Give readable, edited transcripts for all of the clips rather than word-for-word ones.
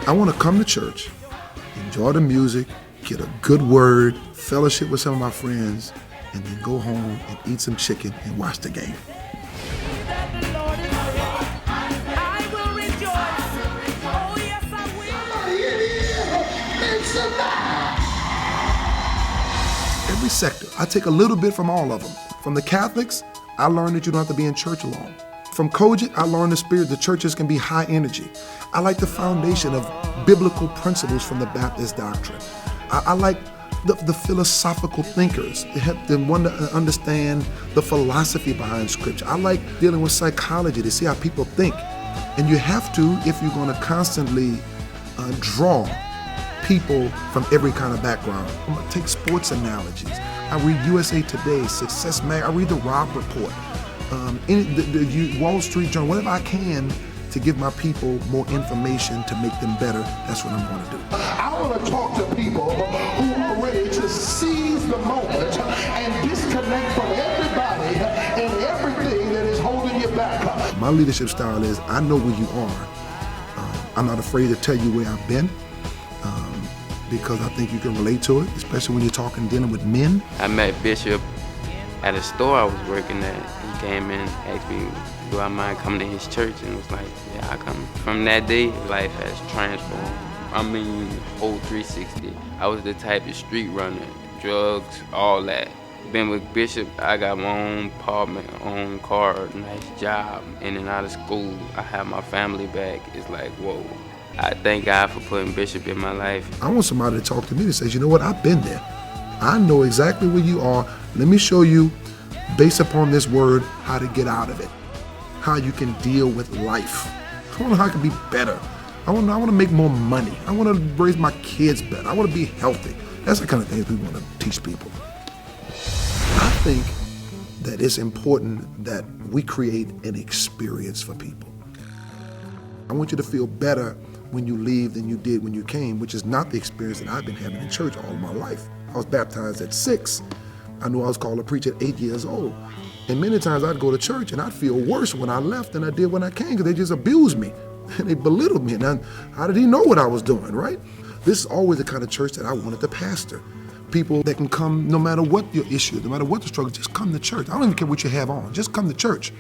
I want to come to church, enjoy the music, get a good word, fellowship with some of my friends, and then go home and eat some chicken and watch the game. Every sector, I take a little bit from all of them. From the Catholics, I learned that you don't have to be in church long. From Kojic, I learned the spirit the churches can be high energy. I like the foundation of biblical principles from the Baptist doctrine. I like the philosophical thinkers to help them want to understand the philosophy behind Scripture. I like dealing with psychology to see how people think. And you have to if you're going to constantly draw people from every kind of background. I'm going to take sports analogies. I read USA Today, Success Mag, I read the Robb Report, the Wall Street Journal, whatever I can to give my people more information to make them better. That's what I'm going to do. I want to talk to people who are ready to seize the moment and disconnect from everybody and everything that is holding you back. My leadership style is I know where you are. I'm not afraid to tell you where I've been because I think you can relate to it, especially when you're talking, dealing with men. I met Bishop at a store I was working at. He came in, asked me, do I mind coming to his church? And was like, yeah, I come. From that day, life has transformed. I mean, whole 360. I was the type of street runner, drugs, all that. Been with Bishop, I got my own apartment, own car, nice job, in and out of school. I have my family back. It's like, whoa. I thank God for putting Bishop in my life. I want somebody to talk to me that says, you know what, I've been there. I know exactly where you are. Let me show you, based upon this word, how to get out of it, how you can deal with life. I want to know how I can be better. I want to make more money. I want to raise my kids better. I want to be healthy. That's the kind of things we want to teach people. I think that it's important that we create an experience for people. I want you to feel better when you leave than you did when you came, which is not the experience that I've been having in church all of my life. I was baptized at 6. I knew I was called to preach at 8 years old. And many times I'd go to church and I'd feel worse when I left than I did when I came because they just abused me. And they belittled me. And how did he know what I was doing, right? This is always the kind of church that I wanted to pastor. People that can come no matter what your issue, no matter what the struggle, just come to church. I don't even care what you have on, just come to church.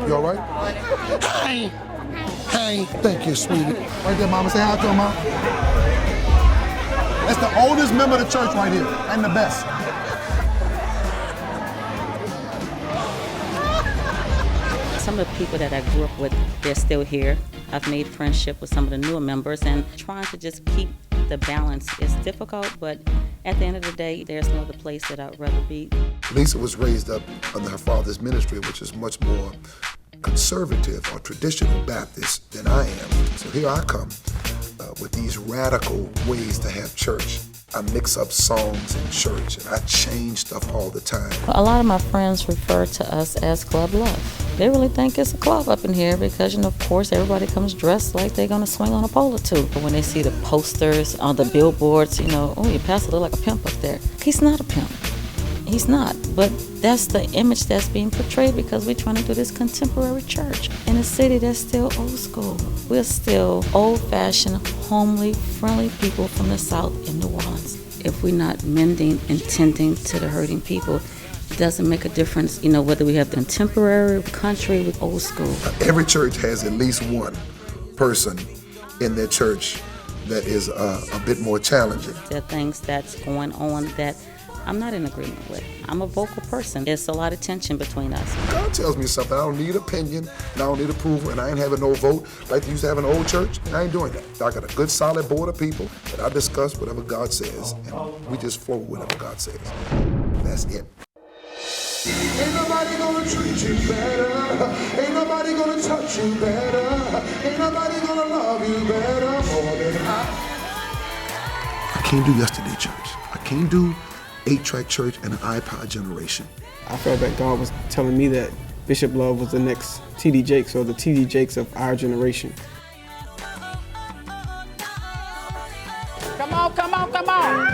You all right? Hi. Hi. Thank you, sweetie. Right there, mama. Say hi to him, mom. That's the oldest member of the church right here, and the best. Some of the people that I grew up with, they're still here. I've made friendship with some of the newer members, and trying to just keep the balance is difficult, but at the end of the day, there's no other place that I'd rather be. Lisa was raised up under her father's ministry, which is much more conservative or traditional Baptist than I am. So here I come with these radical ways to have church. I mix up songs in church and I change stuff all the time. A lot of my friends refer to us as Club Love. They really think it's a club up in here because, of course, everybody comes dressed like they're going to swing on a pole or two. But when they see the posters on the billboards, oh, your pastor look like a pimp up there. He's not a pimp. He's not. But that's the image that's being portrayed because we're trying to do this contemporary church in a city that's still old school. We're still old-fashioned, homely, friendly people from the South in New Orleans. If we're not mending and tending to the hurting people, it doesn't make a difference, whether we have contemporary, country, with old school. Every church has at least one person in their church that is a bit more challenging. There are things that's going on that I'm not in agreement with. I'm a vocal person. There's a lot of tension between us. God tells me something. I don't need opinion, and I don't need approval, and I ain't having no vote like they used to have in the old church. I ain't doing that. I got a good, solid board of people that I discuss whatever God says, and we just flow with whatever God says. That's it. Ain't nobody gonna treat you better. Ain't nobody gonna touch you better. Ain't nobody gonna love you better more than I can't do yesterday church. I can't do 8-track church and an iPod generation. I felt that God was telling me that Bishop Love was the next T.D. Jakes, or the T.D. Jakes of our generation. Come on, come on, come on.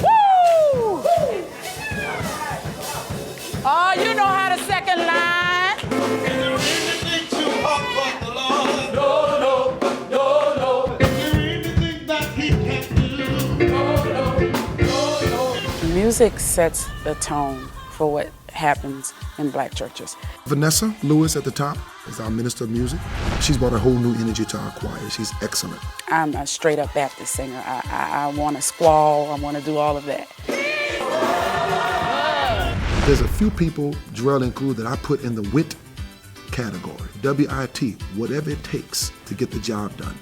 Woo! Oh, you know how to second line. music sets the tone for what happens in black churches. Vanessa Lewis at the top is our minister of music. She's brought a whole new energy to our choir. She's excellent. I'm a straight up Baptist singer. I want to squall, I want to do all of that. There's a few people, Jarrell included, that I put in the WIT category. W-I-T, whatever it takes to get the job done.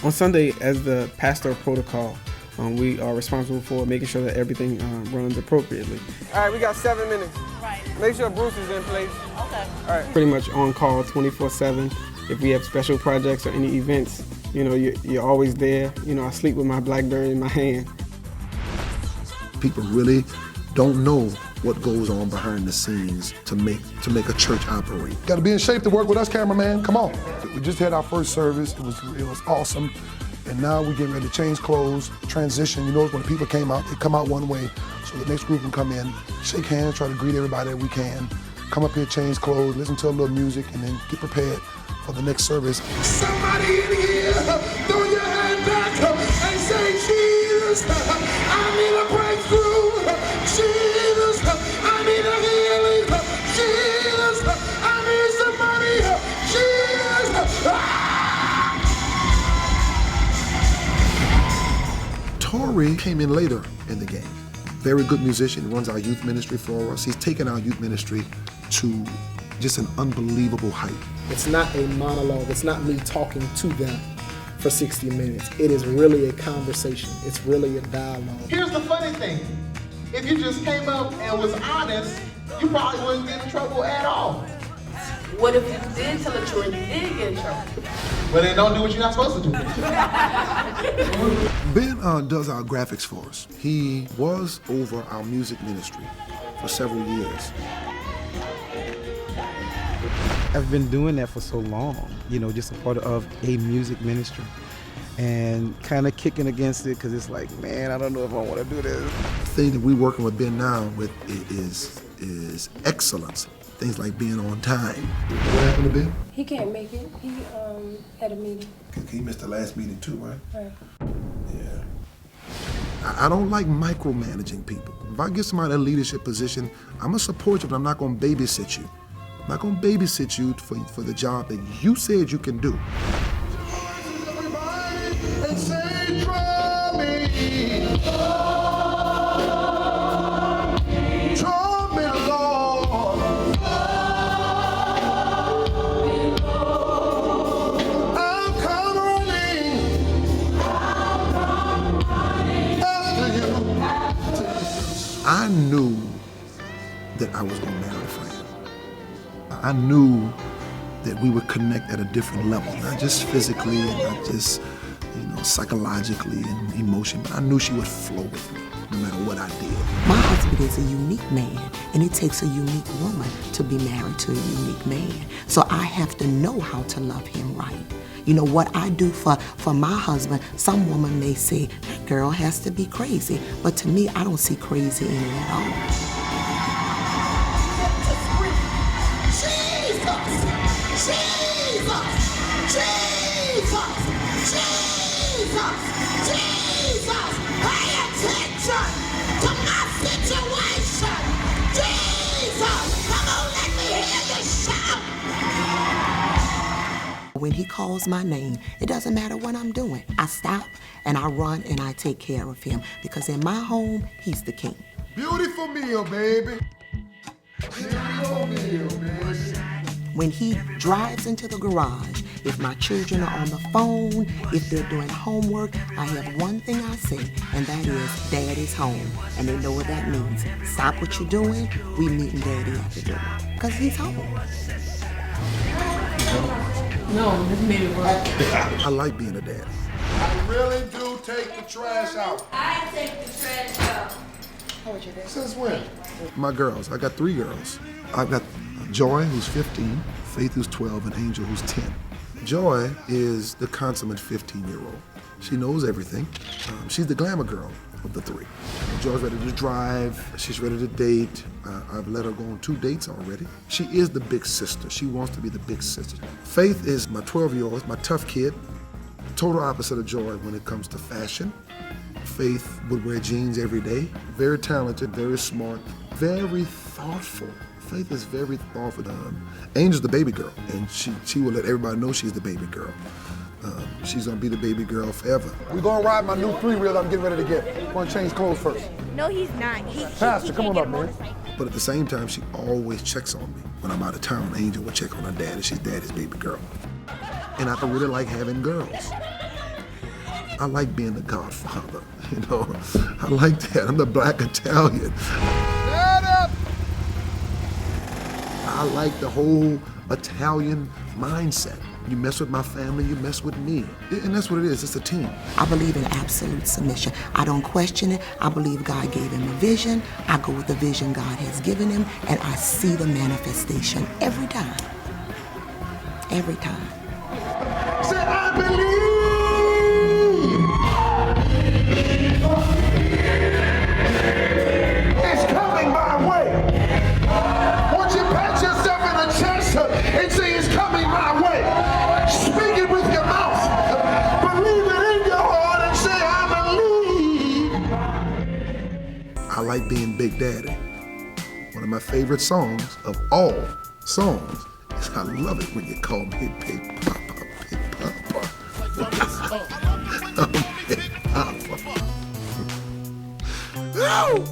On Sunday, as the pastor of protocol, we are responsible for making sure that everything runs appropriately. All right, we got 7 minutes. Right. Make sure Bruce is in place. Okay. All right. Pretty much on call 24/7. If we have special projects or any events, you know, you're always there. You know, I sleep with my BlackBerry in my hand. People really don't know what goes on behind the scenes to make a church operate. Got to be in shape to work with us, cameraman. Come on. We just had our first service. It was awesome. And now we're getting ready to change clothes, transition. You know, when the people came out, they come out one way, so the next group can come in, shake hands, try to greet everybody that we can, come up here, change clothes, listen to a little music, and then get prepared for the next service. Somebody in here, throw your hand back and say, Jesus, I need a breakthrough. Jesus, I need a healing. Jesus, I need some money. Jesus. Tori came in later in the game. Very good musician, runs our youth ministry for us. He's taken our youth ministry to just an unbelievable height. It's not a monologue. It's not me talking to them for 60 minutes. It is really a conversation. It's really a dialogue. Here's the funny thing. If you just came up and was honest, you probably wouldn't get in trouble at all. What if you did tell the truth and you did get in trouble? Well, then don't do what you're not supposed to do. Ben does our graphics for us. He was over our music ministry for several years. I've been doing that for so long, you know, just a part of a music ministry and kind of kicking against it because it's like, man, I don't know if I want to do this. The thing that we're working with Ben now with is excellence. Things like being on time. What happened to Ben? He can't make it. He had a meeting. He missed the last meeting too, right? Right. Yeah. I don't like micromanaging people. If I get somebody in a leadership position, I'm gonna support you, but I'm not gonna babysit you. I'm not gonna babysit you for the job that you said you can do. And say, try me. Try me, Lord. I'll come running after you. I knew that I was gonna marry Fran. I knew that we would connect at a different level, not just physically and not just, you know, psychologically and emotion, but I knew she would flow with me no matter what I did. My husband is a unique man, and it takes a unique woman to be married to a unique man. So I have to know how to love him right. You know, what I do for my husband, some woman may say, that girl has to be crazy. But to me, I don't see crazy in it at all. When he calls my name, it doesn't matter what I'm doing. I stop and I run and I take care of him because in my home, he's the king. Beautiful meal, baby. Beautiful meal, baby. When he drives into the garage, if my children are on the phone, if they're doing homework, I have one thing I say, and that is, Dad is home. And they know what that means. Stop what you're doing, we meeting Daddy at the door. Because he's home. No, this made it work. I like being a dad. I really do take the trash out. I take the trash out. How old your dad? Since when? My girls, I got 3 girls. I've got Joy, who's 15, Faith, who's 12, and Angel, who's 10. Joy is the consummate 15-year-old. She knows everything. She's the glamour girl of the 3. Joy's ready to drive. She's ready to date. I've let her go on 2 dates already. She is the big sister. She wants to be the big sister. Faith is my 12-year-old, my tough kid. Total opposite of Joy when it comes to fashion, Faith would wear jeans every day. Very talented, very smart, very thoughtful. Faith is very thoughtful. Angel's the baby girl, and she will let everybody know she's the baby girl. She's gonna be the baby girl forever. We're gonna ride my new 3-wheel I'm getting ready to get. I'm gonna change clothes first. No, he's not. Pastor, come on up, man. But at the same time, she always checks on me. When I'm out of town, Angel will check on her dad, and she's daddy's baby girl. And I really like having girls. I like being the godfather, you know. I like that. I'm the black Italian. Shut up! I like the whole Italian mindset. You mess with my family, you mess with me. And that's what it is, it's a team. I believe in absolute submission. I don't question it. I believe God gave him a vision. I go with the vision God has given him, and I see the manifestation every time. Every time. Say, I believe. It's coming my way. Won't you pat yourself in the chest and say it's coming my way? Speak it with your mouth. Believe it in your heart and say, I believe. I like being Big Daddy. One of my favorite songs of all songs is I love it when you call me Big Papa, Big Papa. I'm Big Papa. No!